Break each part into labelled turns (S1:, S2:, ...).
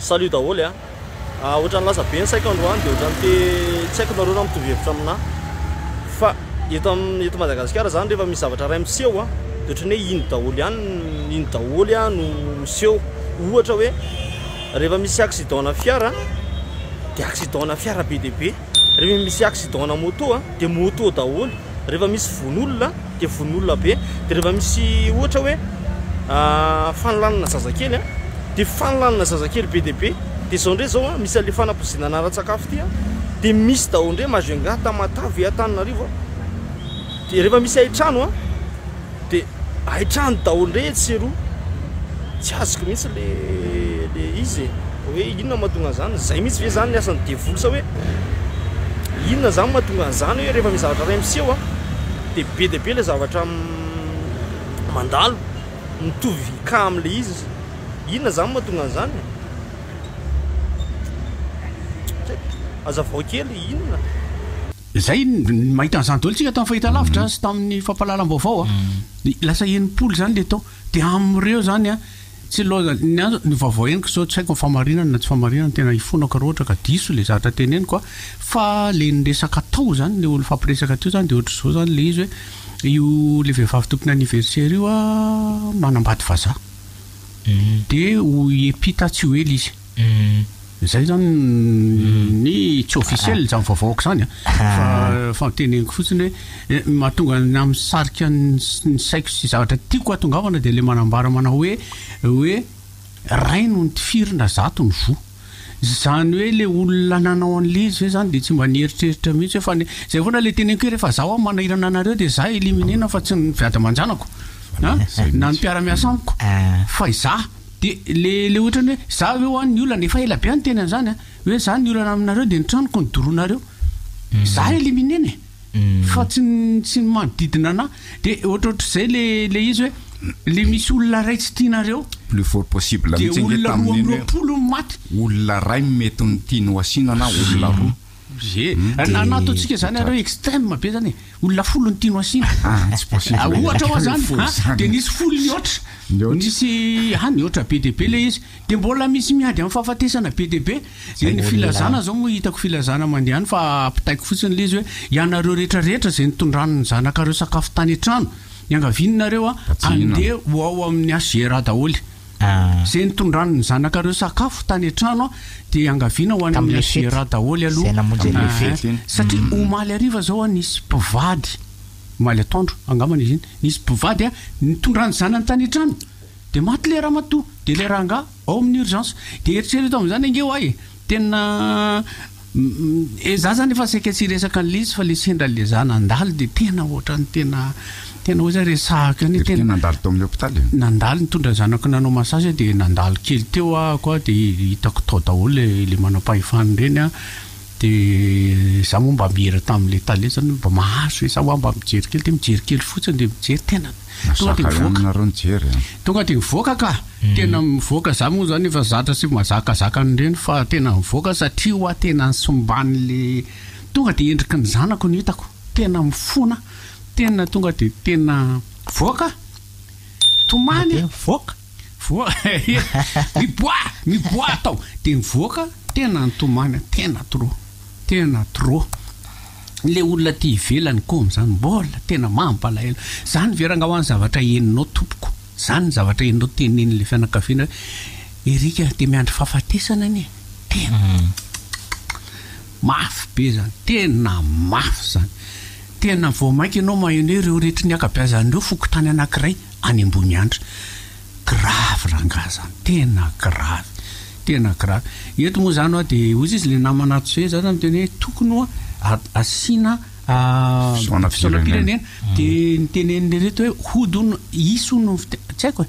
S1: Salut daholo ohatran'ny lasa be ny saika androany dia ohatran'ny tsy haiko nareo raha mitovy hevitra amina fa eto Madagasikara zany rehefa misy zavatra ray miseho dia ohatran'ny hoe iny daholo no miseho. Ohatra hoe rehefa misy accident na fiara dia accident na fiara be dia be, rehefa misy accident na moto dia moto daholo, rehefa misy von'olona dia von'olona be, dia rehefa misy ohatra hoe fanolanana zazakely dia fanolanana zazakely be dia be. Dia zao ndray zao misy ale fanampozinana ara-tsakafo ty dia misy daholo ndray Majunga, Tamatavy, Antananarivo. Dia rehefa misy haitrano dia haitrano daholo ndray tseroa, tsy azoko mihitsy le izy hoe inona mahatonga zany, zay mihitsy ve zany ny asan'ny devoly sa hoe inona zany mahatonga zany hoe rehefa misy zavatra ray miseho dia be dia be le zavatra mandalo mitovy ka amin'le izy, inona zany mahatonga zany? Azavao kely inona
S2: zay mahita an'izany daholo tsika tamin'ny fahitalavitra sy tamin'ny fampahalalam-baovao lasa enimpolo zany le tao dia amin'ireo zany tsy loha ny vaovao eniko zao tsy haiko famarinana na tsy famarinana tena ifonako raha ohatra ka diso le zavatra teneniko fa le niresaka tao zany le olo fampiresaka teo zany dia ohatra zao zany le izy hoe io le vehivavy tompony anniversaire io manambady vazaha dia ho epita tsy ho ela izy zay zany ny tsy officiel zany vaovaoko zany fa teneniko fotsiny hoe mahatonga amin'ny sarika ny saiko sy zavatra tiako atongavana dia le manambara manao hoe ray no ny tifirina zato ny vo zany hoe le olona nanao an'le izy hoe zany dia tsy mba nieritreritra mihitsy fa zay foana le teneniko hoe rehefa zaho manahirana anareo dia za eliminena fa tsy ny viady aman-janako na ny mpiara-miasa amiko fa izaho dia le ohatrany hoe za hoe hoan'ny olana efa ela be any tena zany hoe za ny olana aminareo dia nitranoko ny doronareo za eliminena fa tsy ny manodidina ana dia ohatraohatrazay le izy hoe le misy olona ray tsy tianareo
S3: plus fort possible
S2: dia olona 20 maty
S3: olona ray mety ny tiany hoasiana na olona roa
S2: nataontsika zany areo extrême be zany olona folo ny tiano asiana ohatra hoa zany dia nisy folo ny oatra nisy ny oatra be dia be le izy dia mbola misy miady amin'ny fahafatesana be dia be dia ny filazana zao moa hitako filazana mandehany fa ampitaiko fotsiny le izy hoe ianareo rehetrarehetra zay nitondrano ny zanakareo sakafo tany an-trano iangavininareo andeha ho ao amin'ny asera daholo zay nitondrano ny zanakareo sakafo tany an-trano dia angaviana ho any amin'ny asera daholo aloha satria omaly ariva zao nisy mpivady omaly atoandro angambana izy iny nisy mpivady nitondrano zanany tany an-trano dia maty le raha matoa dia le raha nga ao amin'ny urgence dia eritrereto amin'izany angeo tena za zany efa saika tsy resaka an'le izy fa le sendra le zana andalo dia tena ohatrany tena hoe zay resahaka ny tena
S3: nandalo tao amin'ny hôpitaly
S2: nandalo nitondra zanako nanao massage dia nandalo kely teo koa dia hitako tao daholo le manam-pahefany reny dia za moa mba mihera tamin'le tale zany mba mahazo hoe za hoa mba mijery kely dia mijery kely fotsiny dia mijery tena tonga dia mivoaka ka tena mivoaka za moa zany efa zatra sy mazakazaka nyreny fa tena mivoaka satria hoa tena nysomban'le tonga dia endriky ny zanako ny hitako tena mifona tena tonga dia tena voaka tomany voaka miboa tao dia mivoaka tena nytomany tena trop le olona ty ivelany koa am'izany mbola tena mampalahelo zany veranga ho any zavatra eninao tompoko zany ny zavatra eninao tenen'le fianakaviana erika dia miandry fahafatesana anie tena mafy be zany tena mafy zany tena vao mainka ianao maheno hoe reo rehetra ny akabiazan'ireo fokotany anankiray any ambony andro gravy rangaha zany tena gravy eto moa zany dia ozy izy le namanato zay zany miteny hoe tokony hoa asiana fisaona-pirenena dia nitenen'le reto hoe hodono isono tsy haiko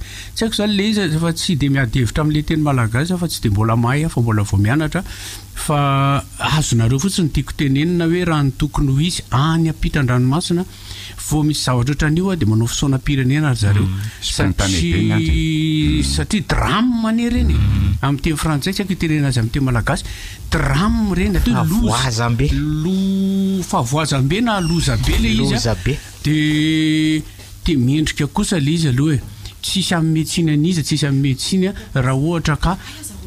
S2: zany le izy fa tsy dia miadevitra amin'le teny malagasy fa tsy dia mbola mahay fa mbola vao mianatra fa azonareo fotsiny tiako tenenina hoe raha ny tokony ho izy any ampitran-dranomasina vao misy zavatra ohatran'io dia manao fisaona-pirenena zareo satria drame manery reny amin'ny teny frantsay tsy haiko itenena azy amin'ny teny malagasy drame reny atao favoazam-be na lozabe le izy dia miendrika kosa le izy aloha tsisy amin'ny médecine an'izy tsisy amin'ny médecine raha ohatra ka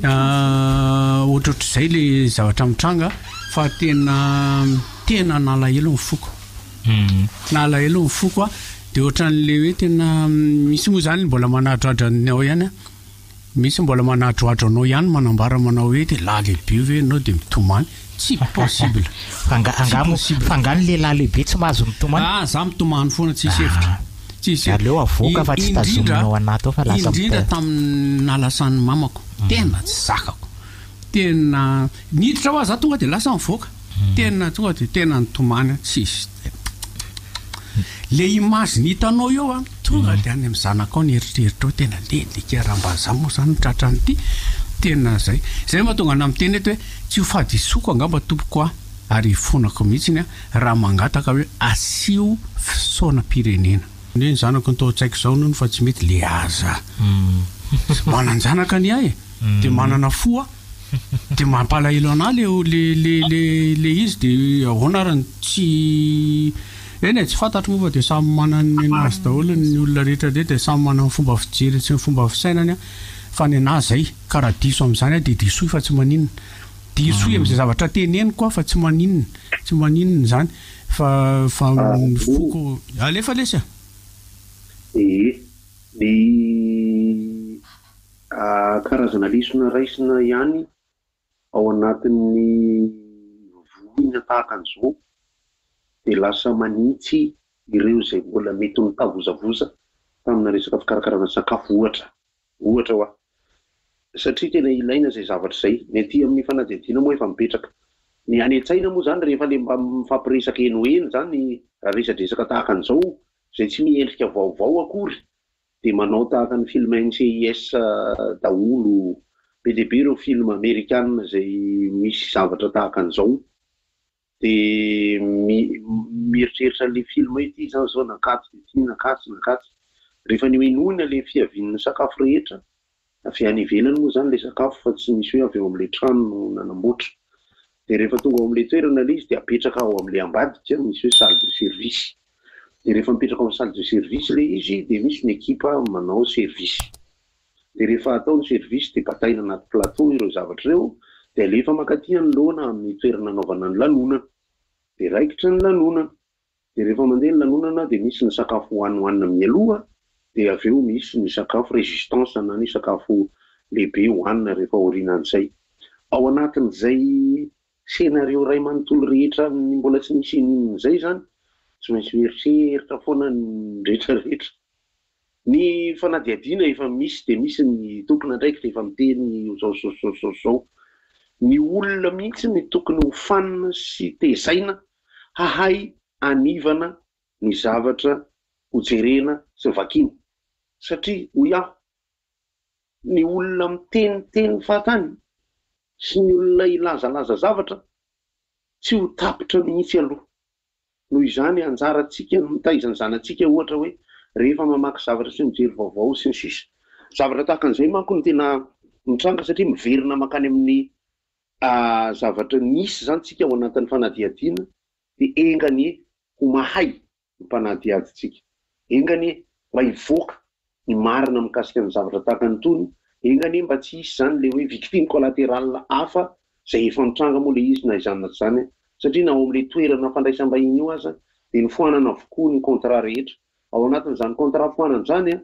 S2: ohatrohatr'izay le zavatra mitranga fa tena nalahelo ny foko nalahelo ny foko a de ohatran'le hoe tena misy moa zany mbola manahidradrany ao ihany a misy mbola manahidratra anao ihany manambara manao hoe te lahy lehibe hoe anao de mitomany tsy possible
S4: fangano lehilahy lehibe tsy mahazo mitomany
S2: za mitomany foana tsisy hevitra
S4: aleo avoaka fa tsy tazominao anaty ao fa lasa
S2: indrindra tamin'ny nalasan'ny mamako tena tsy zakako tena niditra ho za tonga de lasa mivoaka tena tonga de tena nitomany tsisy le image ny hitanao eo a tonga de any amin'ny zanaka ao nieritreritra ao tena lelika raha-mbaza moa zany tratran'ity tena zay mahatonga na miteny eto hoe tsy ho fadisoko angamba tompoko a ary fonako mihitsiny a raha mangataka hoe asio fisaona-pirenena ny zanako ny tao-tsaiko zao nono fa tsy mety le aza mananjanaka ny ahy de manana foa de mampalahelo anahy le izy de ahonarany tsy eny tsy fantatro moa fa de samy manany anazy daholo ny olona rehetra de samy manana fomba fijery sy ny fomba fisainany a fa ny anazy zay karaha diso am'izany a de disoy fa tsy maninona disoy am'izay zavatra teneny koa fa tsy maninona zany fa foko alefa lesy
S5: ny karazana lisona raisina ihany ao anatin'ny voina tahaka an'izao de lasa manitsy ireo zay mbola mety mitavozavoza tamina resaka fikarakarana sakafo ohatra hoa satria tena ilaina zay zavatra zay mety amin'ny fanadihadiana moa efa mipetraka ny any an-tsaina moa zany rehefa le mba mifampiresaka enoeno zany resadresaka tahaka an'izao zay tsy miendrika vaovao akory de manao tahaka ny film NCIS daholo be de be ireo film amerikanina zay misy zavatra tahaka an'izao de mieritreritra le film ity zao nakatsy de ty nakatsy rehefa ny enoina le fiavin'ny sakafo rehetra avy any ivelany moa zany le sakafo fa tsy misy hoe avy eo am'le trano no nanamboatra de rehefa tonga ao am'le toerana le izy de apetraka ao am'le ambadika misy hoe salle de service de rehefa mipetraka ao amin'ny salle de service le izy de misy ny ekipa manao service de rehefa atao ny service de bataina anaty plateau ireo zavatra ireo de alefa makaty anoloana amin'ny toerana anaovana ny lanonana de raikitra ny lanonana de rehefa mandeha ny lanonana de misy ny sakafo hohanina mialoha de avy eo misy ny sakafo résistance na ny sakafo lehibe hohanina rehefa orinan'izay ao anatin'izay scénario ray manontolo rehetra ny mbola tsy misy in'izay zany tsy maintsy mieritreritra foana ny rehetrarehetra ny fanadihadiana efa misy de misy ny tompona ndraiky rehefa miteny zao ny olona mihitsy ny tokony hofanina sy tezaina hahay anivana ny zavatra hojerena sy vakina satria ho iaho ny olona miteniteny fatany sy ny olona ilazalaza zavatra tsy ho tapitra mihitsy aloha noho izany anjarantsika mitaizany zanantsika ohatra hoe rehefa mamaky zavatra sy mijery vaovao sy ny sisa zavatra tahaka an'izay manko ny tena mitranga satria miverina makany amin'ny zavatra nisy zany tsika ao anatin'ny fanadihadiana de engany ho mahay ny mpanadihaditsika engany mba hivoaka ny marina mikasika ny zavatra tahaka ny tony engany mba tsy hisy zany le hoe victime collatéral hafa zay efa mitranga moa le izy na izany na tsy zany satria na ao am'le toerana fandraisam-bahiny io aza de ny foanana avokoa ny contrat rehetra ao anatin'izany contrat foanana zany a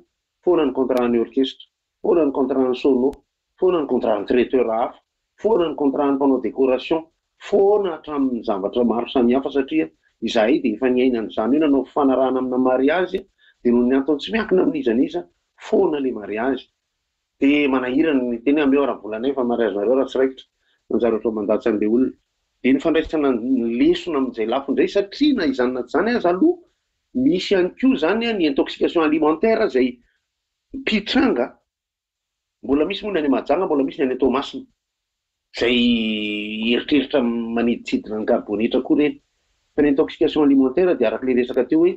S5: foana ny contrat ny orchestre foana ny contrat ny sono foana ny contrat ny traiteur hafa foana ny contrat ny mpanao décoration foana hatramin'ny zavatra maro samihafa satria izahay de efa niainan'izany hoe nanao fanarahana amina mariage de noho ny antony tsy miankina amin'izaniza foana le mariage de manahirana ny teny ameo raha-bolanay fa mariage nareo raha tsy raikitra nanjaratra mandatsy an'le olona de ny fandraisana ny lesona amin'izay lafo indray satria na izany na tsy zany aza aloha misy ihany koa zany ny intoxication alimentaire zay pitranga mbola misy moa ny any Mahajanga mbola misy ny any Toamasina zay eritreritra maniditsidina ny carbonitra koa reny fa ny intoxication alimentaire de arak'le resaka teo hoe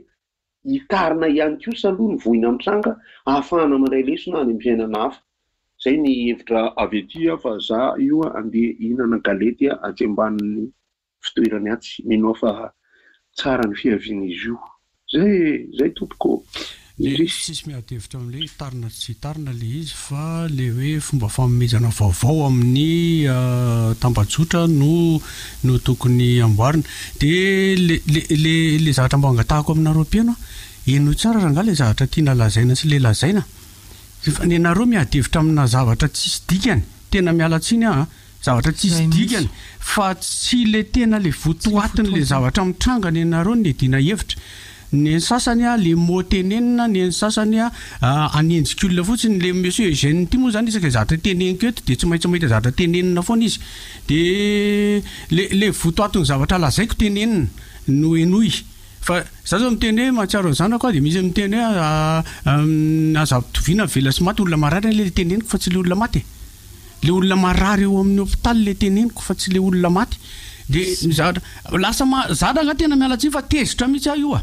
S5: hitarina ihany koa saloha ny voina mitranga ahafahana mandray lesona any amin'ny fiainana hafa zay ny hevitra avy ety fa za io andeha hihinana galety aty ambanin'ny fitoerany aty mino fa tsara ny fiavian'izy io zay tompoko
S2: sisy miadevitra amin'le tarina tsy tarina le izy fa le hoe fomba famomezana vaovao amin'ny tambajotra no tokony amboarina de le zavatra mbo angatahako aminareo mpiano ino tsara raha nga le zavatra tiana lazaina sy le lazaina fa ny nareo miadevitra amina zavatra tsisy dikany tena mialatsiny zavatra tsisy dikany fa tsy le tena le votoatiny le zavatra mitranga ny nareo ny dina hevitra ny sasany le motenenina ny sasany anendrik'olona fotsiny le monsieur Eugène ty moa zany isaka zavatra teneniko eto de tsy maintsy mahita zavatra tenenina foana izy de le votoatiny zavatra lazaiko tenenina no enoy fa za zao miteny hoe mahatsiaro ny zanako de misy miteny hoe aza-pitoviana vela sy maty olona marary le teneniko fa tsy le olona maty le olona marary eo amin'ny hôpitaly le teneniko fa tsy le olona maty de zavatra lasa zada nga tena mialatsy fa tezitra mihitsy io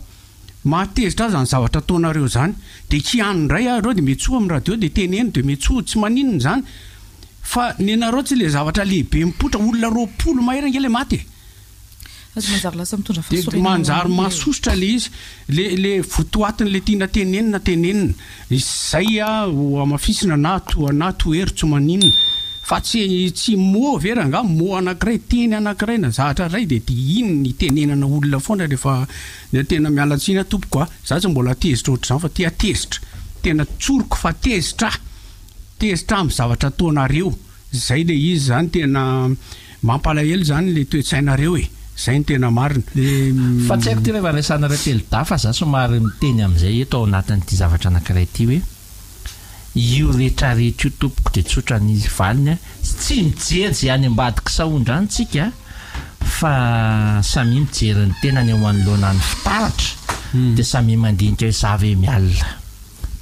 S2: mahatezitra azy ny zavatra ataonareo zany de kiano ndray areo de metsoa amin'ny radio de teneno de metsoa tsy maninona zany fa ny nareo tsy le zavatra lehibe mipotra olona 20 mahery nge le maty manjary mahasosotra le izy le votoatiny le tiana tenenina izay amafisina na toery tsy maninona fa tsy mo vera nga mo anankiray teny anankiray na zavatra ray de ino ny tenenana olona foana rehefa tena mialatsina tompoko za tsy mbola tezitra ohatr' zany fa tia tezitra tena tsoroko fa tezitra amin'ny zavatra ataonareo zay le izy zany tena mampalahelo zany le toetsainareo zay ny tena marina
S6: fa tsy haiko ty rehefa resanareo telo fa za somary miteny amin'izay eto ao anatin'ity zavatra anankiray ty hoe io rehetrarehetra io tompoko de tsotra ny valiny tsy mijery any ambadika saondra any tsika fa samy mijery ny tenany eo anoloana ny fitaratra de samy mandinika hoe zave mialina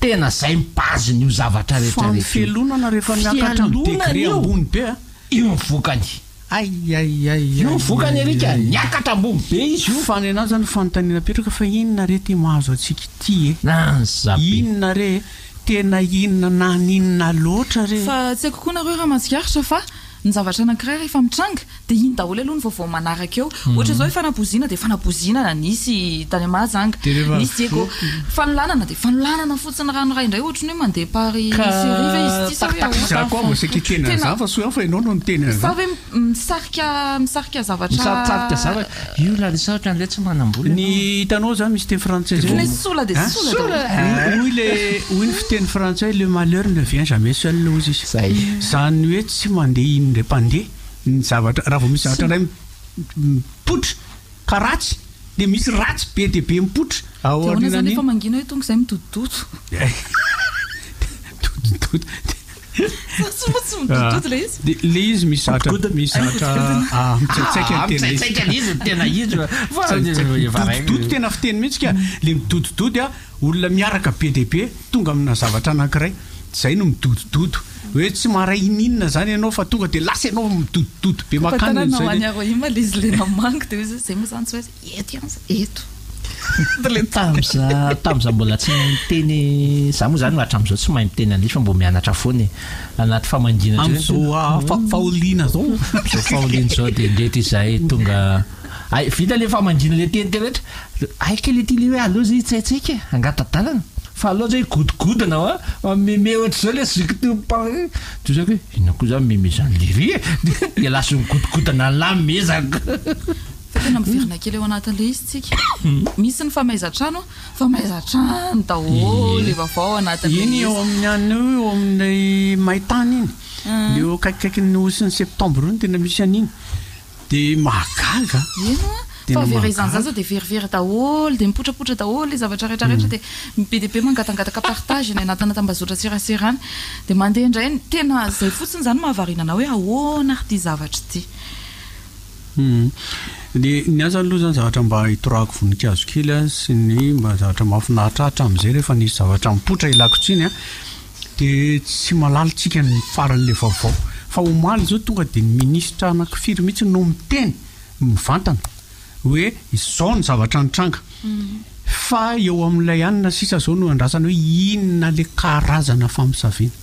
S6: tena zay mibaziny io zavatra rehetrarehetra
S2: felonana rehefa miakatra amin'ny degré ambony be
S6: io mivokany io mivokany erika niakatra ambony be izy io
S2: fa ny anazy zany fanontaniana petraka fa inona re ty mahazo atsika ity inona re tena inona na ninona loatra re
S7: fa tsy haiko koa nareo raha mahatsikaritra fa ny zavatra anankiray rehefa mitranga de iny daholo aloha ny vaovao manaraka eo ohatra zao hoe fanabozina de fanabozinana nisy tany amahajanga nisy dieko fanolanana de fanolanana fotsiny ranoray indray ohatra ny hoe mandeha Paris Serive izy ty sa hoe misarika zavatra
S6: io la resa ohatra n'le tsy manambola
S2: ny hitanao zany misy teny frantsay
S7: zay sola de sola
S2: hoy ny fiteny frantsay le malheur ne vient jamais seul ozy izy zany hoe tsy mandeha iny ndray mpandeha ny zavatra raha vao misy zavatra ray mipotra ka ratsy de misy ratsy be de be mipotra
S7: aorinany efa mangina hoe tonga izay mitotototo
S2: le izy misy zavatra
S6: mitsaitsaika izy tena izy
S2: mitotototo tena fiteny mihitsy ka le mitotototo olona miaraka be de be tonga amina zavatra anankiray zay no mitotototo hoe tsy maray ininona zany ianao fa tonga de lasa ianao mitotototo be
S6: le tamza mbola tsy mahay miteny za moa zany hatram'izao tsy mahay miteny an'isy fa mbo mianatra foany anaty famangina
S2: am'izao faoliana zao
S6: faoliana zao de ndretra izay tonga vita le famangina le teny rehetra aika le ty le hoe aloha zay tsaitsaika angatadalana fa aloha zay godigodina meme ohatra zao le zikotozako hoe ina koa zany meme zany lery de lasa godigodina lamezako
S7: fa tena miverina kely eo anatin'le izy tsika misy ny famaizatrano daholo le vaovao anatin'le
S2: iny eo amin'ny any eo amin'ny maitany iny le eo kaikikaiky ny osiny septembre iny tena misy an'iny de mahagaga
S7: ino fa very izany zany zao de verivery daholo de mipotrapotra daholo le zavatra rehetrarehetra de be de be mangatangataka partage ny anatina tambazotra serasera any de mandeha indray tena zay fotsiny zany mahavarinana hoe ahoana ty zavatra ty
S2: de ny azany aloha zany zavatra mba hitorahako voninkazo kely sy ny mba zavatra mahafinaritra amin'izay rehefa nisy zavatra mipotra ilako tsiny de tsy malalitsika ny faran'le vaovao fa omaly zao tonga de ny ministra anankifiry mihitsy no miteny mivantana hoe izao ny zavatra nitranga fa eo amin'ilay anina sisa zao no andrasana hoe inona le karazana famisaviana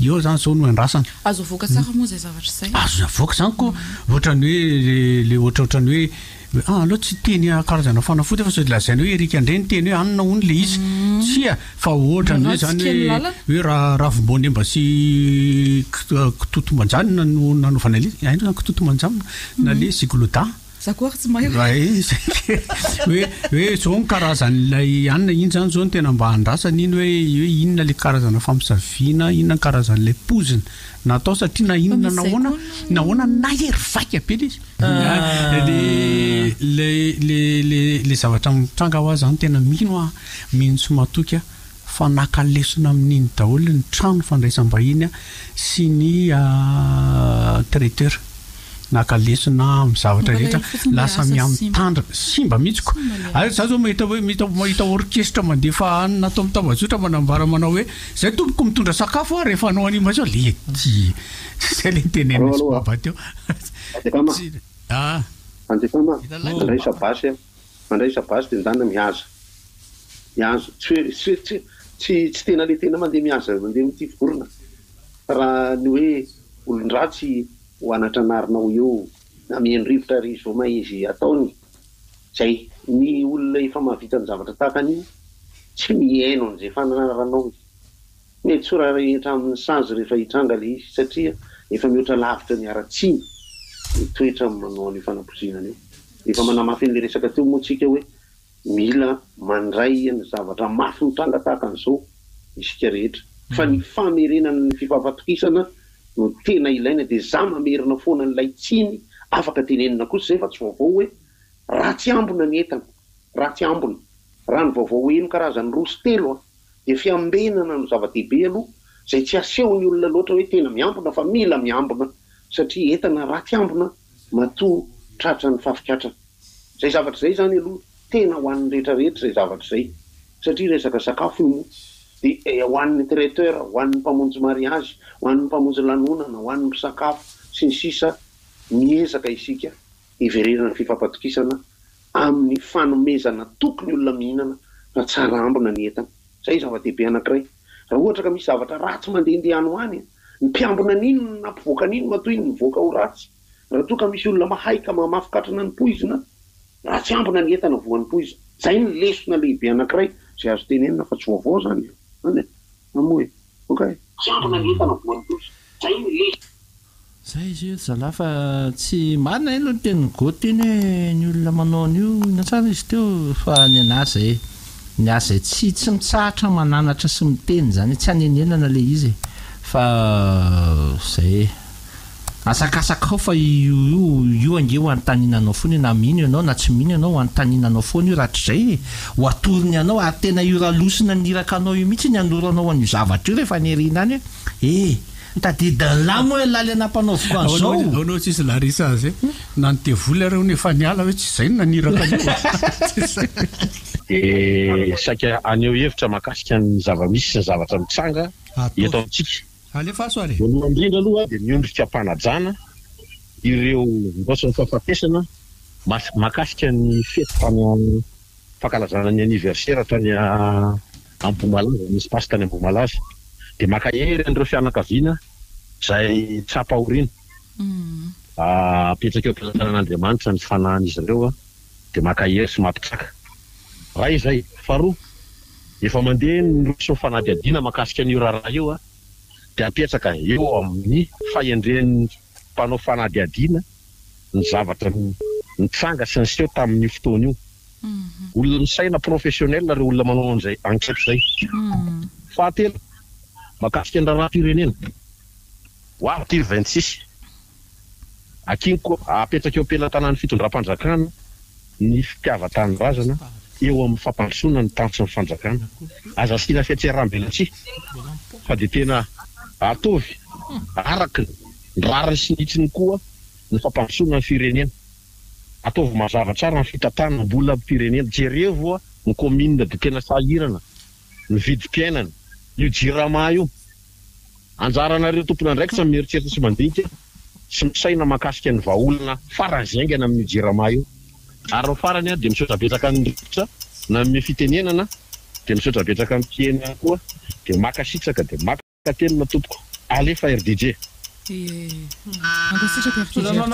S2: eo zany zao no andrasana
S7: azo voaka tsara moa zay zavatra zay
S2: azo voaka zany ko ohatrany hoe le ohatrany hoe aloha tsy teny karazana fanafody fa sao de lazaina hoe erika indray ny teny hoe anina hony le izy tsia fa ohatrany hoe zany hoe ravim-boany mba sy kitotomanjanona no nanaovana le aino zany kitotomanjanona na le sigloda
S7: zakoary tsy mahay
S2: hoe zao ny karazan'lay anina iny zany zao ny tena mba andrasany iny hoe inona le karazana fampisaviana inona ny karazan'lay pozina natao satria na inona nahoana na hery vaika be le izy le zavatra mitranga ho azy zany tena mino sy matoky fa nakalesona amin'iny daholo ny trano fandraisam-bahiny sy ny traiteur nakalesona amin'ny zavatra rehetra lasa miamtandra simba mihitsy ary za zao mahita orchestra mandefa anina atao mitavazotra manambara manao hoe zay tompoko mitondra sakafo rehefa anao anima zao lety zay le tenena sy baba teo
S5: mandray sabasy de ndana mihaza tsy tena le tena mandeha mihaza mandeha mity vorona raha ny hoe olon-dratsy ho anatranarina ho eo na miendrivotra ry zoma izy ataony zay ny olona efa mahavita ny zavatra tahakan'io tsy mihaino an'izay fananaranao mety tsora rehetra amin'ny sazy rehefa hitranga le izy satria efa mihoatra lavitra ny aratsiny toetra manao ny fanapozinana io efa manamafy n'le resaka teo moa tsika hoe mila mandray ny zavatra mafy mitranga tahaka an'izao isika rehetra fa ny famerenana ny fifampatokisana no tena ilaina dia za mamerina foana n'ilay tsiny afaka tenenina kosa zay fa tsy vaovao hoe ratsy ambona ny entana ratsy ambona raha ny vaovao hoe ino karazany rosy telo dia fiambenana no zava-dehibe aloha zay tsy aseho ny olona loatra hoe tena miambona fa mila miambona satria entana ratsy ambona matoa tratra ny fafikatrana zay zavatra zay zany aloha tena ho an'ny rehetrarehetra zay zavatra zay satria resaka sakafo io dia ho an'ny traiteur ho an'ny mpamonjy mariazy ho an'ny mpamonjy lanonana ho an'ny misakafo sy ny sisa miezaka isika hivererana ny fifampatokisana amin'ny fanomezana tokony olona mihinana fa tsara ambona ny entana zay zava-dehibe anankiray raha ohatra ka misy zavatra ratsy mandehandeha ho any ny mpiambona n'ino na mpivoaka n'ino matoa iny mivoaka ho ratsy raha toa ka misy olona mahay ka mamafikatrana ny poizina ratsy ambona ny entana voan'ny poizina zay ny lesona lehibe anankiray zay azo tenenina fa tsy vaovao zany mamoe okay tsy ambona ny entana voan'ny poizina zay ny lesona
S6: zay izy io zala fa tsy marina ino ny teny goteny hoe ny olona manao an'io natsara izy teo fa ny anazy ny azy tsy mitsahatra mananatra sy miteny zany tsy hanenenana le izy fa zay asakasaka ao fa io ange ho antaninanao foana na mino ianao na tsy mino ianao ho antaninanao foana io rahatrazay ho atoriny anao ary tena io ralosina niraka anao io mihitsy ny anoranao an'io zavatra io rehefa nyrina any hoe tadidalamo hoe laly anam-panaovoko an'izao
S2: aonao tsisy larisa azy na ny tevoly reo nefa niala hoe tsy zay no naniraka
S8: de saika aneo hevitra mahakasika ny zava-misy sy ny zavatra mitsanga eto amintsika
S2: alefa soare
S8: voalohany indrindra aloha dia miondrika mpanajana ireo mbotsy ny fahafatesana mahakasika ny fety tany fankalazana ny anniversaire tany Ambohimalaza misy pasy tany Ambohimalaza dia makahery an'ireo fianakaviana zay tsapahoriana apetraka eo am-pizatanan'Andriamanitra ny fanahin'izy ireo dia makahery sy mampitsaka raha izay faharoa efa mandeha ny roso fanadiadiana mahakasika an'io raharaha io dia apetraka eo amin'ny fahendren'ny mpanao fanadiadiana ny zavatra nitsanga sy ny seho tamin'ny fotoana io olona misaina professionnel reo olona manao an'izay enquête zay fahatelo mahakasika ny raharaham-pirenena ho article 26 akinko apetraka eo am-pelantanan'ny fitondram-panjakana ny fitiavan-tany razana eo amin'ny fampandrosoana ny tanso ny fanjakana aza sina fiatseram-belatsi fa dia tena atovy araka ny rariny sy nitsiny koa ny fampandrosoana ny firenena ataovy mazava tsara ny fitatana mbola firenena jerevoa ny commune dia tena sahirana ny vidim-piainana io jirama io anjaranareo tompona ndraiky tsy mieritreritra sy mandinika sy misaina mahakasika ny vahaolona farany zaingana amin'ny jirama io ary farany dia misotra betsaka ny rivotra na amin'ny fitenenana dia misotra betsaka ny piena koa dia maka sitsaka dia maka tenina tompoko alefa RDJ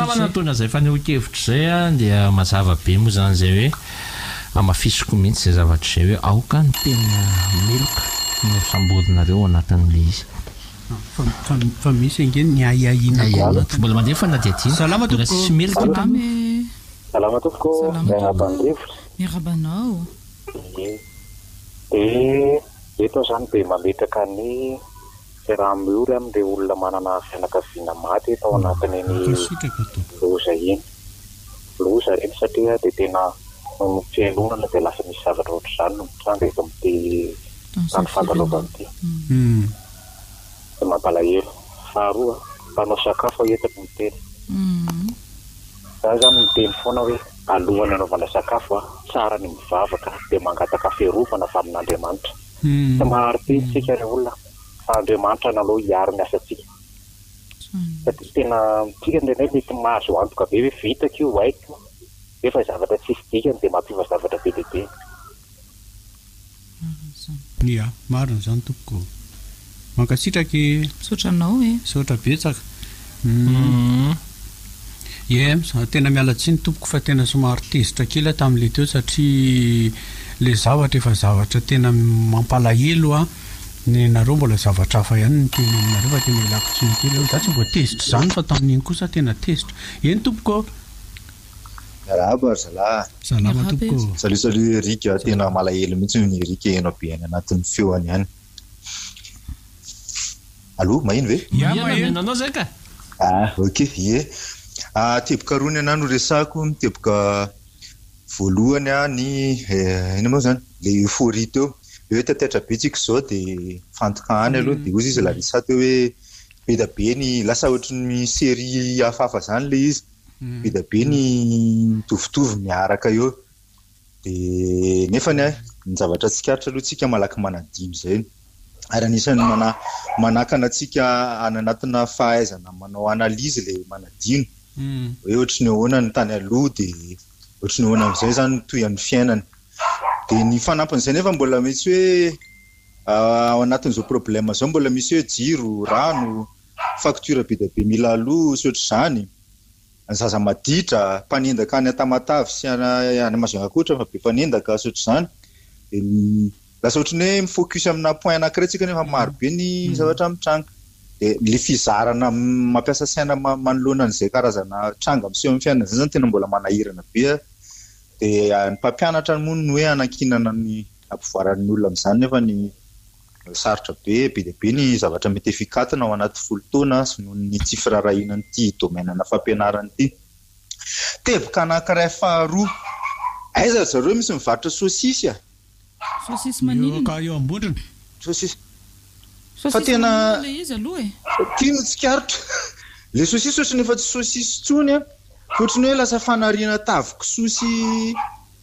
S6: manatona zay fa neokevitra zay a dia mazava be moa zany zay hoe amafisoko mihitsy zay zavatra zay hoe aoka ny tena meloka no samborinareo anatin'le izy
S2: fa misy angeny ny aiaina
S6: mbola mandeha fa nadiatina
S2: salama
S6: mbola sisy meloka
S5: salama tokoa
S7: miarabanao
S9: eto zany be mametraka ny fiaraha-miory amin'le olona manana fianakaviana maty tao anatin'ny loza iny loza reny satria dia tena fiainonana dia lasa misy zavatra ohatr' izany no mitranga eto amin'ity zany fantanaovana ity dia mampalahelo faharoa mpanao sakafo entako miteny za zany miteny foana hoe alohan'ny anaovana sakafo tsara ny mivavaka dia mangataka fiarovana fa amin'Andriamanitra tsy maharitsika ny olona fa Andriamanitra nalao hiaro ny asantsika satria tena tsika ndray mety mahazo antoka be hoe vitako io haiko efa zavatra tsisy dikany dia mampiva zavatra be lehibe
S2: ia marina zany tompoko mankasitraky
S7: sotranao
S2: sotra betsaka tena mialatsiny tompoko fa tena somary tezitra kely tamin'le teo satria le zavatra efa zavatra tena mampalahelo ny nareo mbola zavatra hafa ihany ny teny aminareo fa tena ilako tsiny kely za tsy mbola tezitra zany fa tamin'iny kosa tena tezitra eny tompoko
S10: Miarahaba zalahy.
S2: Salama tompoko.
S10: Salut Erika, tena malahelo mihitsy ny Erika eno be any anatin'ny feoany ihany. Allô, mahino ve?
S6: Mahino anao zay ka?
S10: Ok, ie. Teboka roa ny ana no resako, teboka voalohany ny ino moa zany, le euphorie teo. Eo taitra betsika zao dia fantokany aloha dia ozy izy larisa teo hoe be da be ny lasa ohatry ny série hafahafa zany le izy. Be da be ny mitovitovy miaraka eo dia nefany ny zavatra tsikaritra aloha tsika malaky manadimy zay ary anisany manakana tsika anatina fahaizana manao analizy le manadino hoe ohatry ny ahoana ny tany aloha dia ohatry ny ahoana amin'izay zany toy amin'ny fiainany dia ny fanampan'izay nefa mbola misy hoe ao anatin'izao problème zao mbola misy hoe jiro, rano, facture be da be mila aloha sy ohatry izany. Ny zaza maditra, mpanendaka any Tamatavy sy any Mazangakotra fa be mpanendaka sy ohatry izany. Lasa ohatry ny hoe mifocus amina point anankiray tsika nefa maro be ny zavatra mitranga. Dia le fizarana mampiasa saina manoloana an'izay karazana tranga miseho amin'ny fiainana zay zany tena mbola manahirana be. Dia ny mpampianatra moa ny hoe anakinana ny ampivoaran'ny olona amin'izany nefa ny sarotra be da be ny zavatra mety efikatona ao anaty folo taona sy noho ny tsy firarahinan'ity domaine-na fampianarana ity. Teboka anankiray faharoa. Aiza zareo misy mivarotra sosisy a?
S7: Sosisy maninona?
S2: Ka eo ambondrona.
S10: Sosisy.
S7: Fa tena le izy aloha e.
S10: Tiany tsikaritra. Le sosisy ohatry nefa tsy sosisy tsony a. Ohatry ny hoe lasa fanariana tavokisosy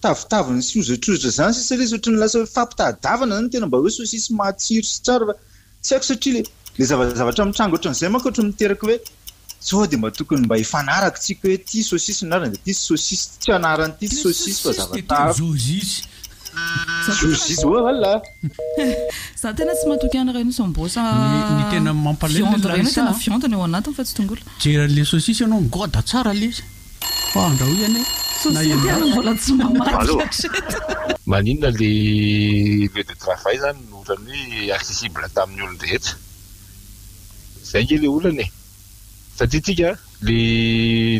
S10: tavitaviny sy ozatrozatra zany sisa izy ohatry ny lasa fampitahadavana zany tena mba hoe sosisy matsiro sy tsara fa tsy haiko satria le zavatra mitranga ohatran'izay manko ohatry miteraka hoe sao dia mba tokony mba hifanaraka tsika hoe ty sosisy narana dia ty sosisy tsy anarany ty sosisy fa zavatra sosisy voilà.
S7: Za tena tsy matoky anareo ino sambosa
S2: ny tena mampalahelo
S7: tena fiantana eo anatiny fa tsy tongola
S2: jera le sosisy ianao ngoda tsara le izy fa andrahoy ane
S7: mbola tsy mamaky
S8: maninona le lieu de travail zany ohatrany hoe accessible tamin'ny olon-drehetra zay nge le olana e satria tsika le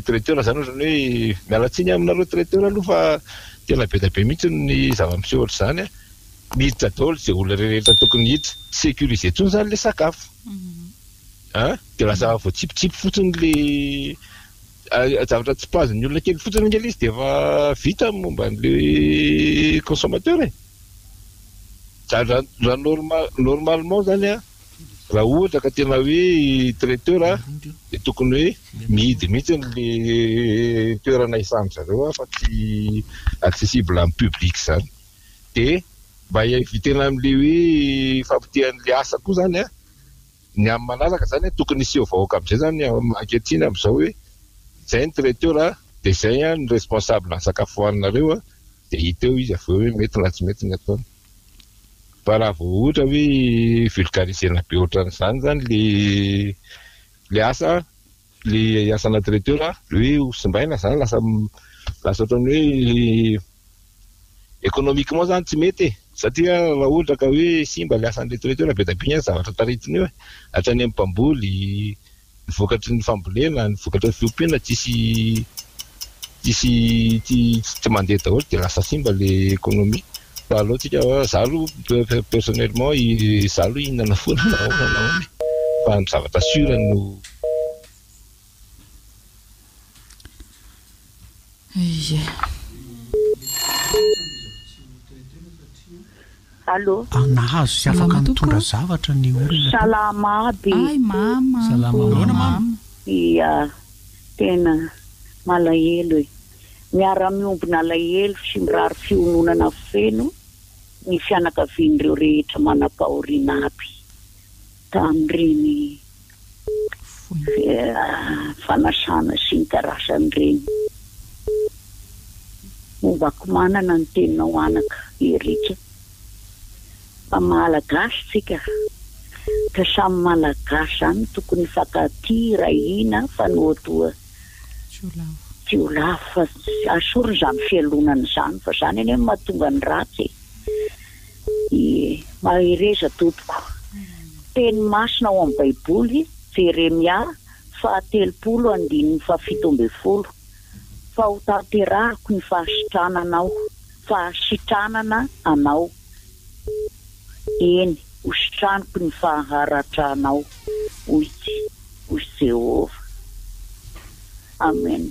S8: traiteur zany ohatrany hoe mialatsiny aminareo traiteur aloha fa tena be da be mihitsy ny zava-miseho ohatry zany miditra daholo zay olona rehetra tokony hiditra sécurisé tsony zany le sakafo dia lasa voatsipitsipy fotsiny le zavatra tsy paziny olona kely fotsiny ngely izy dia efa vita momba an'le consommateur e raha normalement zany raha ohatra ka tena hoe traiteur dia tokony hoe mihidy mihitsy le toerana isan'ny zareo fa tsy accessible amin'ny public zany dia mba hiavitena amin'le hoe fampitehan'le asa koa zany ny amin'ny manaraka zany tokony iseho vahoaka amin'izay zany ankehitriny amin'izao hoe zay ny traiteur dia zay ny responsable ny sakafo hoaninareo dia hita eo izy aveo hoe mety na tsy mety ny ataony fa raha vao ohatra hoe vulgarisena be ohatran'izany zany
S11: le asa le asana traiteur hoe hosimbaina zany lasa ohatrany hoe économiquement zany tsy mety satria raha ohatra ka hoe simba le asan'le traiteur be tapigna zavatra taritiny io hatrany amin'ny mpamboly ny vokatry ny fambolena ny vokatry ny fiompiana tsy mandeha daholo dia lasa simba le économie fa aloha tsika zalo personnellement zalo hihinana foana naona fa ny zavatra sura no
S12: Allô?
S2: Nahazo sy afaka mitondra zavatra ny olona.
S12: Salama be.
S7: Ay mama.
S2: Salama mama.
S12: Ia tena malahelo e. Miara-miombona alahelo sy mirary fiononana feno ny fianakavian'ireo rehetra manam-paoriana aby tamin'ireny fanasana sy ny karazan'ireny. Mombako manana ny teninao anaka Erika. Malagasy tsika ka samy malagasy zany tokony fakaty rahina fanoatoa tiolavo fa asorony zany fialonana zany fa zany eny mahatonga ny ratsy mahireza tompoko teny masina ao amin'ny baiboly Jeremia 3:17 fa ho tanterahako ny fahasitranana anao eny hositraniko ny faharatranao hoy Jehova. Amen.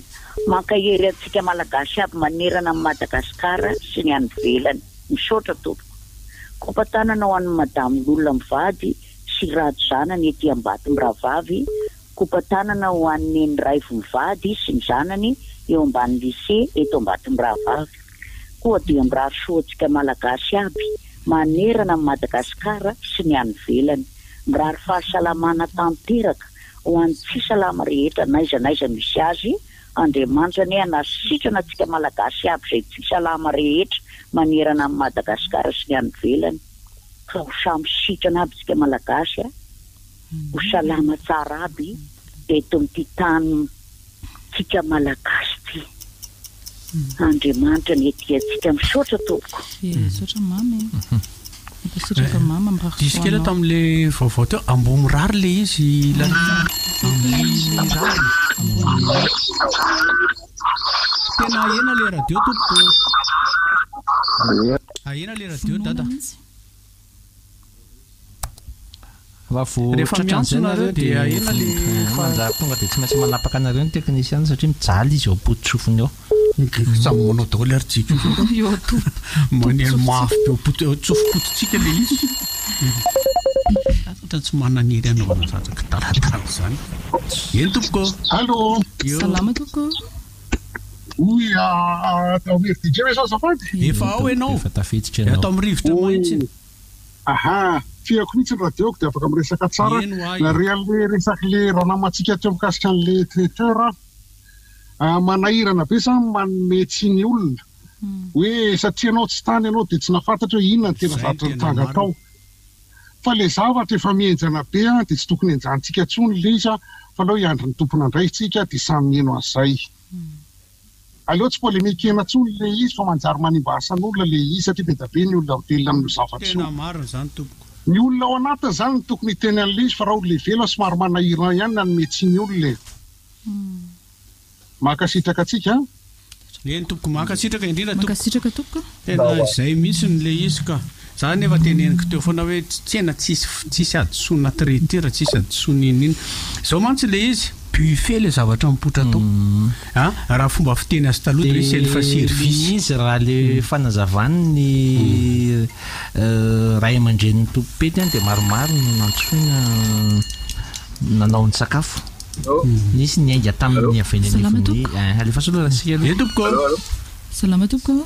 S12: Mankahery antsika malagasy aby manerana amin'ny Madagasikara sy ny any ivelany misaotra tompoko kopatananao an'ny madamon'olona mivady sy rado zanany ety Ambatombaravavy kopatanana ho an'ny Nraivo mivady sy ny zanany eo ambany lycée eto Ambatombaravavy koa dia mirary soantsika malagasy aby manerana amin'ny Madagasikara sy ny any ivelany mirary fahasalamana tanteraka ho an'ny fisalama rehetra naiza misy azy Andriamanitra ny anasitrana antsika malagasy aby izay fisalama rehetra manerana amin'ny Madagasikara sy ny any ivelany ka ho samy sitrana aby tsika malagasy ho salama tsara aby eto amin'ity tany tsika malagasy ty. Andriamanitra ny ety antsika misaotra tompoko.
S7: Misaotra mama. Misaotra mama mbaraka.
S2: Diskela tamin'le vaovao teo ambony rary le izy tena ahena le radio tompoko. Ahena le radio dada.
S6: Rehefa miantsona nareo dia ahena le tonga dia tsy maintsy manapaka anareo ny teknisiana satria mijaly izy ao potitsofony ao.
S2: Samy manao daholo ary tsika maneno mafy be tsofopototsika le izy ata tsy mananiry anaovana satsaka taratara zany eny tompoko.
S13: Allo
S7: salama tompoko.
S13: Oia atao miridija hoe sasafady
S2: efa ao enao
S6: efa tafiditra enao
S2: atao mi'rivotra mahitsiny.
S13: Aha fiako mihitsy ny radioko dia afaka miresaka tsara nareo le resaky le ranamatsika teo mikasika an'le traiteur manahirana be zany manome tsiny olona hoe satria anao tsy tany ianao dia tsy nafantatra hoe inona ny tena zavatra nitanga tao fa le zavatra efa mienjana be dia tsy tokony enjantsika tsony le izy fa aleo hiandry ny tompona andraytsika dia samy mieno azay aleo tsy polemikena tsony le izy fa manjary manimba asan'olona le izy satria be da be ny olona hotelina amin'ny zavatra
S2: tena marina zany tompoko.
S13: Ny olona ao anatiny zany ny tokony teny an'le izy fa raha olona velo somary manahirana ihany na nometsy ny olona makasitraka atsika
S2: eny tompoko makasitraka indrindra
S7: makasitraka tompoko
S2: tena izay mihitsy ny le izy ka za nefa teneniko teo foana hoe tsena tsisy adosona traiteur tsisy adosona inina zao mantsy le izy buffet le zavatra mipotra tao raha fomba fiteny azy taloha dia hoe selfa service
S6: izy raha le fanazavany ny ray aman-dreniny tompopety dia maromaro no nantsoina nanao ny sakafo nisy ny ainga tamin'ny avenanifony alefa solo rasika aloha
S2: tompoko.
S7: Salama tompoko.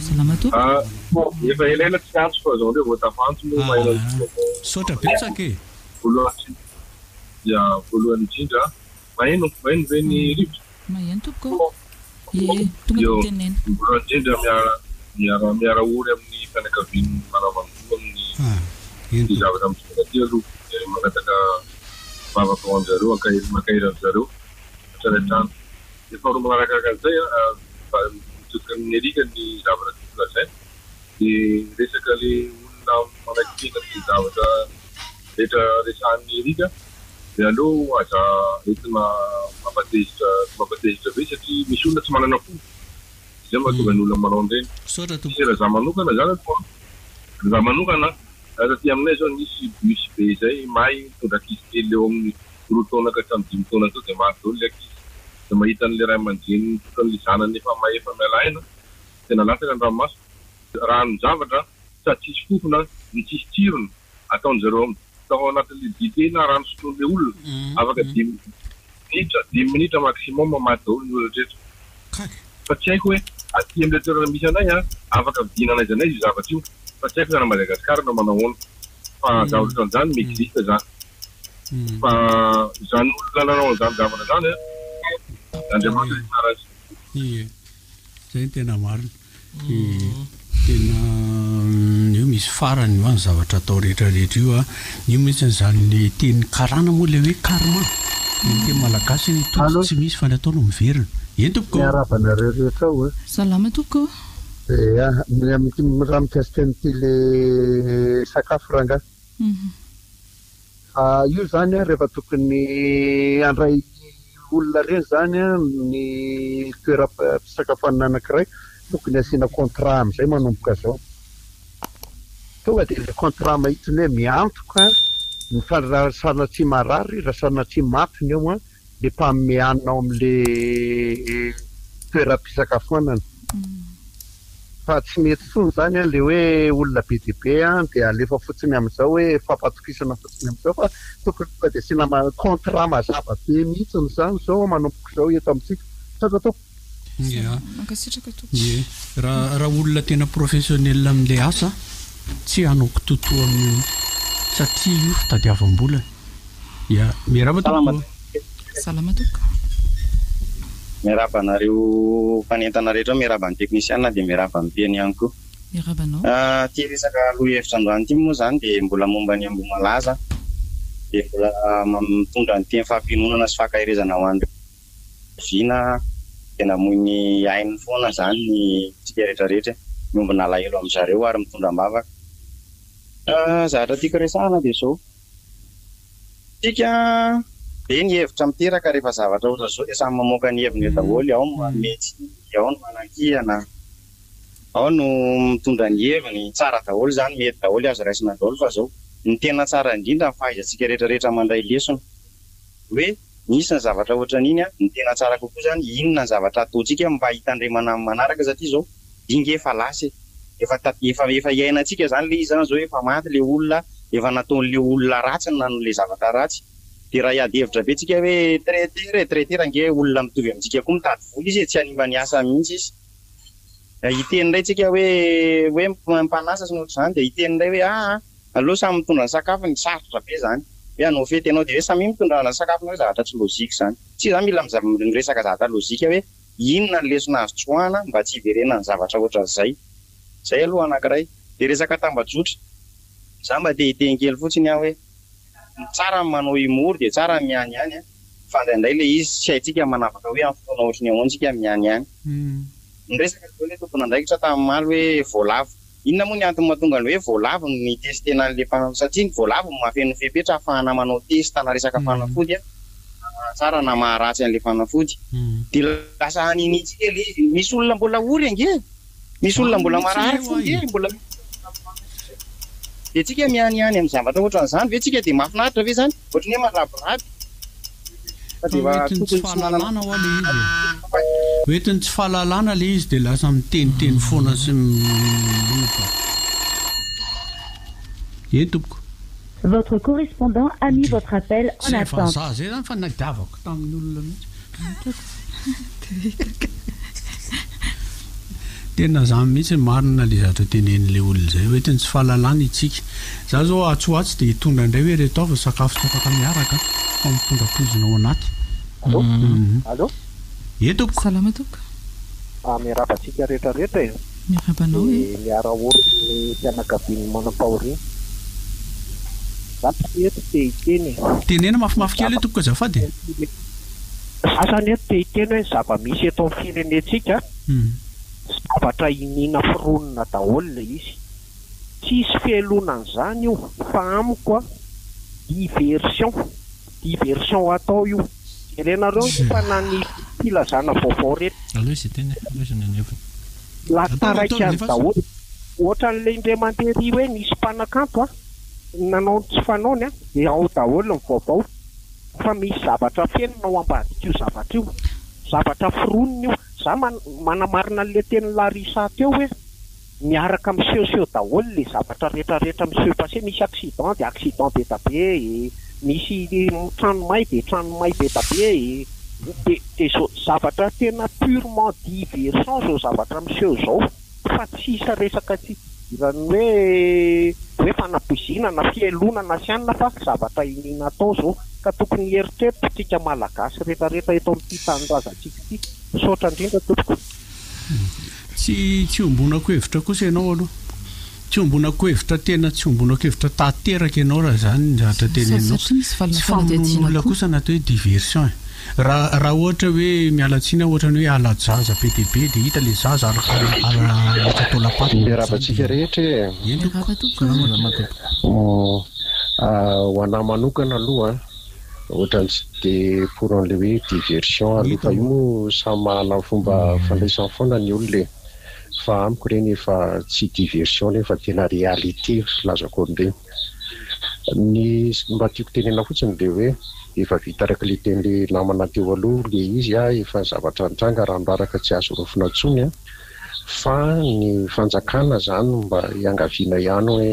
S9: Salama tompoko. Efa elaela tsy antso fa zao ndray vao tafanto no maina
S2: saotra betsaka e.
S9: Voalohany indrindra maheno ve ny rivotra.
S7: Maheno tompoko. Tonga tenena.
S9: Voalohany indrindra miara ory amin'ny fianakaviany manavanoa amin'ny zavatra amin'ny tonga ty aloha
S14: dia mangataka vavaka ho an'zareo makairan'ny zareo tsaratrano dia faharoa manaraka an'izay mitsotika amin'ny alika ny zavatra tokolazaina dia resaka le olona manakipeka ny zavatra rehetra resahan'ny alika dia aleo aza entina mampatezitra be satria misy olona tsy manana fo zay mahatonga ny olona manao an'ireny sy raha za manokana zany za manokana raty aminay zao nisy bus be zay mahay mitondra ankizy kely eo amin'ny 4 taona ka hatramin'ny 5 taona teo dia maty daholo le ankizy dia mahita n'le ray aman-dreny tokan'le zanany efa mahay efa miala aina tena lataka ny ranomaso raha ny zavatra sady tsisy fofona ny tsisy tsirony ataon'zareo tao anatin'le dite na rano sotroan'le olona afaka 10 minitra maximum maty daholo ny olona rehetra fa tsy haiko hoe aty amin'le toerana misy anay afaka vidinanay zanay io zavatra io fa tsy haiko zany Madagasikara na manao ahoana fa zavatra an'izany miexiste zany fa zany olona nanao an'izany zavatra zany Andriamanitra tsara azy
S2: zay tena marina tena io misy farany io any zavatra atao rehetrarehetra io io mihitsy zany teny karana moa le hoe karma teny malagasy ny tompoko tsy misy fa ny ataonao miverina entoko
S15: miarabanareo rehetra ao
S7: salama toko
S15: raha mikasika n'ity le sakafo ranga io zany rehefa tokony andray olona reny zany ny toeram-pisakafoanana anankiray tokony asiana contrat amin'izay manomboka zao tonga dia le contrat mahitsiny hoe miantoka ny fandrasana tsy marary rasana tsy mafy ny eo dia mpagnome hanina ao amin'le toeram-pisakafoanana fa tsy mety tsony zany le hoe olona be dia be dia alefa fotsiny amin'izao hoe fampatokisana fotsiny amin'izao fa tokony tonga dia asiana contrat mazava be mihitsiny zany zao manomboka zao eto amintsika satatao
S2: raha olona tena professionnel amin'le asa tsy hanoko totoa amin'ny satria io fitadiavam-bola miaraba
S7: salamatoka
S16: miaraba anareo mpanentana rehetra miaraba ny teknisiana dia miaraba ny piany ihany koa ty resaka lohahevitra androany ity moa zany dia mbola momba ny Ambohimalaza dia mbola mitondra ny teny fahampinonana sy fankahirezana ho an'ireo vina tena moy ny hainy foana zany ny tsika rehetrarehetra miombina alahelo amin'zareo ary mitondram-bavaka zavatra tiako resahana dia zao tsika dia ny hevitra miteraka rehefa zavatra ohatra zao dia samy mamoaka ny heviny daholo ao no manmetsy ao no manan-kihana ao no mitondra ny heviny tsara daholo zany mety daholo azo raisina daholo fa zao ny tena tsara indrindra ny fahaizantsika rehetrarehetra mandray lesona hoe nisy ny zavatra ohatran'iny ny tena tsara kokoa zany inona ny zavatra ataontsika mba hitandremana manaraka satria zao dinga efa lasy efa iainantsika zany le izy zany zao efa maty le olona efa nataon'le olona ratsy na no le zavatra ratsy dia raha hiady hevitra be tsika hoe traiter ange olona mitovy amintsika koa mitady vola izy tsy hanimba ny asa mihitsy izy hiteny indray tsika hoe mpanasa sy nohatra zany dia hiteny indray hoe aloha samy mitondra ny sakafo ny sarotra be zany hoe anao fety ianao dia hoe samy mitondra ny sakafo hoe zavatra tsy lozika zany tsy zany mila miresaka zavatra lozika hoe inona ny lesona azo tsoahana mba tsy hiverena ny zavatra ohatra zay aloha anankiray dia resaka tambajotra za mba dia hiteny kely fotsiny hoe tsara manao humour dia tsara miany ihany fa indraindray le izy tsy haintsika manavaka hoe amin'ny fotoana ohatrany ahoantsika miany ihany ny resaka le tompona andraikitra tamin'ny maly hoe voalavo inona moa ny antony mahatonga ny hoe voalavo ny testena n'le satria ny voalavo mafeno fepetra ahafahana manao testa na resaka fanafody tsara na maharatsy an'le fanafody dia lasa haninitsika le misy olona mbola ory ange misy olona mbola marary fody mbola dia tsika miany ihany amin'ny zavatra ohatran'izany ve tsika dia mahafinaritra ve zany ohatrany hoe maraborady
S2: oetiny tsy fahalalana ho le izy oetiny tsy fahalalana le izy dia lasa miteniteny foana sy tompoko
S17: Votre correspondant a mis votre appel en attente.
S2: Zay zany fa nadiavako tamin'ny olona mihitsy tena zany mihitsy marina le zavatra tenen'le olona zay oetiny tsy fahalalana itsika za zao atsoatsy dia hitondra indray hoe reto avy sakafo tsy afaka miaraka fa mitondra pozina ao anaty
S18: allo
S2: etoko
S7: salama toko
S18: miarabantsika rehetrarehetra
S7: miarabanao
S18: miara orony ny fianakaviany manam-pahoria eto te hiteny
S2: tenena mafimafy kely toko azafady
S18: sasany eto te hiteny hoe zava-misy eto amin'ny firenentsika zavatra inina fironina daholo le izy tsisy fialonan'izany io fa amiko a diversion atao io erenareo fanany filazana vaovao rehetra lataraikany daholo ohatran'ilay indray mandery hoe nisy mpanakanto a nanao tsy fanaony a dia ao daholo ny vaovao fa misy zavatra fenona ao ambadika io zavatra io zavatra fironina io za manamarina an'ilay teny Larisa teo hoe miaraka misehoseho daholo le zavatra rehetrarehetra miseho passé misy accident dia accident be tabe misy tranomay dia tranomay be tabe dia zavatra tena purement diversion zao zavatra miseho zao fa tsisa resaka tsy irany hoe fanapoizinana fielonana sianina fa zavatra inina atao zao ka tokony heritreritra tsika malagasy rehetrarehetra eto amin'ity tanindrazantsika ity misaotra indrindra tompoko
S2: tsy ombonako hevitra kosa ianao aloha tsy ombonako hevitra tena tsy ombonako hevitra tanteraka ianao raha zany zavatra tena ianao tsy famononola kosa natao hoe diversion raha ohatra hoe mialatsina ohatrany hoe alajaza be dia be dia hita le zaza ohatra atao lapaty
S15: miaravantsika rehetra ho anahy manokana aloha ohatrany tsy dia pour an'le hoe diversion aloha fa io moa samy manana fomba fandraisany foana ny olona fa amiko reny efa tsy diversion le fa tena réalité lazako an'ireny ny mba tiako tenena fotsiny dia hoe efa vita araka le ten'le namana teo aloha le izy efa zavatra nitranga raha niraraka tsy azo rofina ntsony a fa ny fanjakana zany mba hiangaviana ihany hoe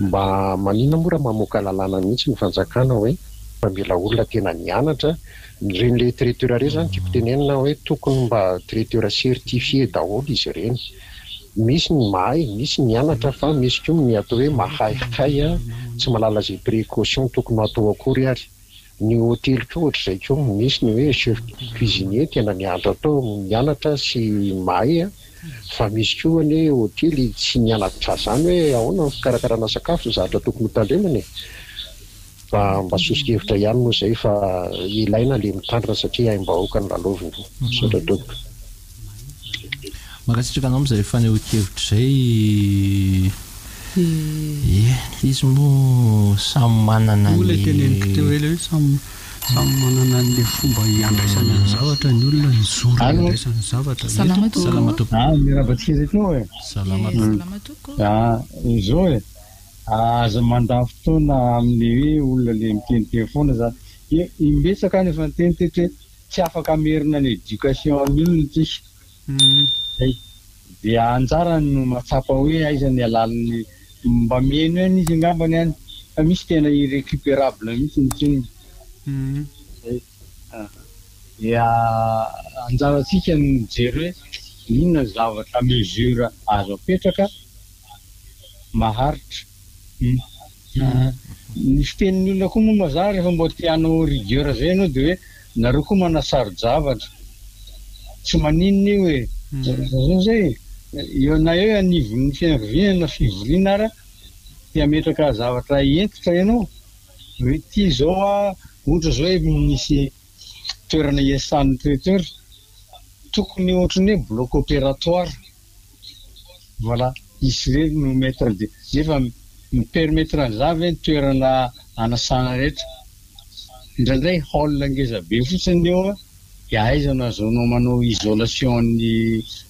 S15: mba manina mora mamoaka lalàna mihitsy ny fanjakana hoe fa mila olona tena nianatra reny le traiteur reny zany tiako tenenina hoe tokony mba traiteur certifié daholo izy ireny misy ny mahay misy nianatra fa misy koa ny atao hoe mahaikay a tsy malala zay précaution tokony atao akory ary ny hôtely koa ohatr'izay koa misy ny hoe chef cuisinier tena nianatra atao nianatra sy mahay a fa misy koa ny hôtely tsy nianatra zany hoe ahoana ny fikarakarana sakafo zavatra tokony hotandremana fa mba sosokevitra ihany moa izay fa ilaina le mitandrina satria haim-bahoaka ny laloviny sotra tompoko
S6: makasitraka anao am'izay fanehoan-kevitra izay izy moa samy manana
S2: ola teneniko teo ele hoe samy manana n'le fomba iandraisany ny zavatra ny olona ny zoro iandraisany zavatra
S6: salamatoko
S19: miravantsika zay teo e
S6: salamatoko
S19: izao e aza mandany fotoana amin'ny hoe olona le miteniteny foana za imbetsaka any efa nitenitety hoe tsy afaka amerina ny éducation ny olona tsika dia anjara no matsapa hoe aiza ny alalany mba mihaino any izy angambany any fa misy tena irrécupérable mihitsy ny tsiny dia anjaratsika no mijery hoe inona zavatra mesure azo apetraka maharitra ny fitenin'ny olona koa moa mazary rehefa mbo tianao rigueur zay ianao dia hoe nareo koa manasaro-javatra tsy maninona io hoe zao zay eo na eo anivon'ny fianakaviana na fivoriana ara tia metraka zavatra entitra ianao hoe ty zao a ohatra zao hoe misy toerana iasan'ny traiteur tokony ohatrany hoe bloc opératoire voilà izy re no maître de efa mipermettre an'izavy ny toerana anasana rehetra indraindray hall ngeza be fotsiny eo a dia aizana azonao manao isolation ny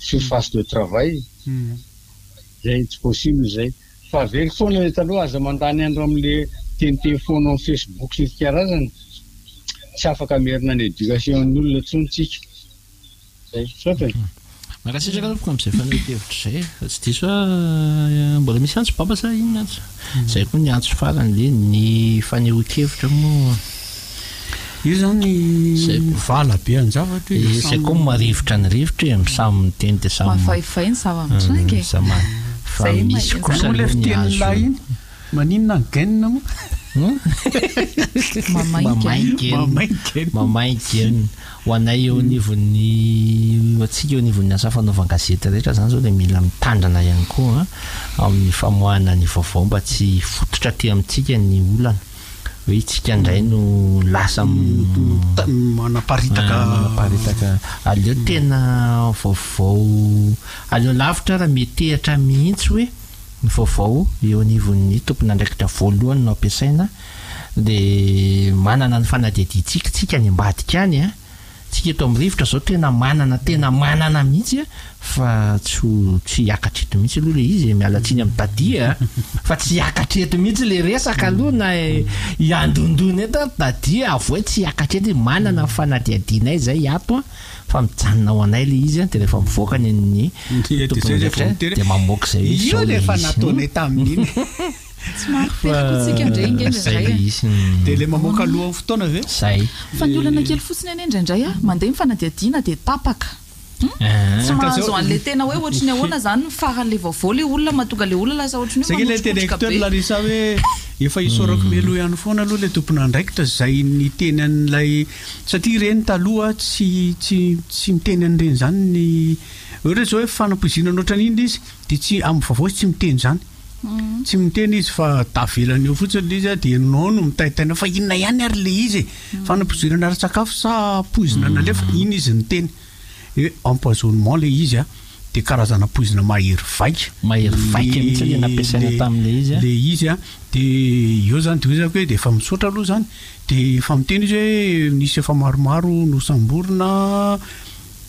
S19: surface de travail zay tsy possible zay fa very foana le taloha aza mandany andro amin'le teniteny foana amin'ny Facebook sy karazany tsy afaka amerina ny éducation ny olona tsontsika zay sotra
S6: makasitraka lopoko am'izay fanehoan-kevitra zay tsy diso mbola misy antso baba sa inona antso zay koa ny antso farany le ny fanehoan-kevitra moa
S2: io zany vala be anjavatra
S6: zay koa marivotra ny rivotra samy miteny dia
S7: samymafaifainy zava-mitraiky
S6: fa misy kosa
S2: le fitenilay iny maninona ny gainina moa
S6: mamaikeny ho anay eo anivon'ny atsika eo anivon'ny asa fanaovan-gazety rehetra zany zao le mila mitandrana ihany koa amin'ny famoahana ny vaovao mba tsy fototra ty amintsika ny olana hoe itsika indray no lasa manaparitaka aleo tena vaovao aleo lavitra raha metehatra mihitsy hoe ny vaovao eo anivon'ny tompona andraikitra voalohany no ampiasaina de manana ny fanadihadiantsika tsika ny ambadika any a tsika eto amin'ny rivotra zao tena manana mihitsy fa tsy hiakatreto mihitsy aloha le izy mialatsiny amin'ny dadia fa tsy hiakatreto mihitsy le resaka aloha na iandondony eto dadia avoe tsy hiakatreto manana ny fanadihadianay zay ato fa mijanona ho anay le izy de rehefa mivoaka ny de mamoaka zay
S2: io lefa nataonay tamin'iny
S7: tsy maroferikotsika indraindray
S2: de le mamoaka alohan'ny fotoana ve
S6: zay
S7: fa ny olana kely fotsiny eny indraindray mandeha mifanadiadiana de tapaka tsy mahazo an'le tena hoe ohatrany ahoana zany faran'le vaovao le olona mahatonga le olona lasa ohatrany
S2: zay le directeur Larissa hoe efa isorako melo ihany foana aloha le tompona andraikitra zay ny teny an'ilay satria reny taloha tsy miteny an'ireny zany ny ohatra zao hoe fanampoizinana ohatran'iny izy de tsy amin'ny vaovao tsy miteny zany tsy miteny izy fa tavelany eo fotsiny izy de no mitaitaina fa inona ihany ary le izy fanampoizinana ara-tsakafo sa poizina nalefa iny izy ny teny empoisonnement le izy de karazana poizina mahery vaika
S6: mihitsy le nampiasaina tamin'le izy
S2: le izy de eo zany de hoe de efa misaotra aloha zany de efa miteny izy hoe nisy efa maromaro nosamborona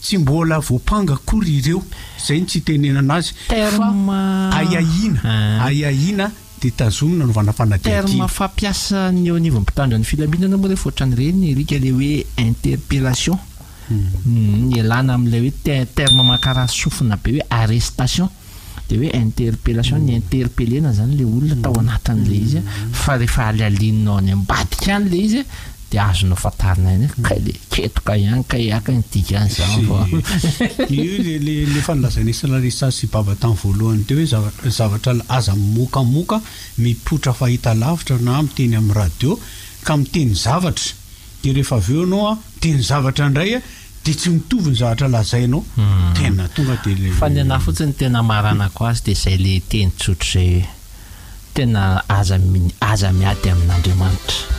S2: tsy mbola voapanga kory ireo zay tsy tenena anazy fa ayaina de tazomina novana fanadihadiana
S6: terme fampiasa ny eo anivon'ny mpitandra ny filaminana moa rehefa ohatran'ireny rika le hoe interpellation ny elana amin'ilay hoe terme makara sofina be hoe arrestation de hoe interpellation ny interpellena zany le olona tao anatin'le izy fa rehefa alialinao any ambadika any le izy de azonao fatarina iny le ketoka ihany kaiaka ny dikany zany fa
S2: io le fanilazana Larissa sy baba tany voalohany teo hoe zavatra aza mokamoka mipotra fahita lavitra na miteny amin'ny radio ka miteny zavatra de rehefa aveo anao teny zavatra indray de tsy mitovy ny zavatra lazainao tena tonga de le
S6: fa ny ana fotsiny tena maranako azy de zay le teny tsotro zay tena aza miady amin'Andriamanitra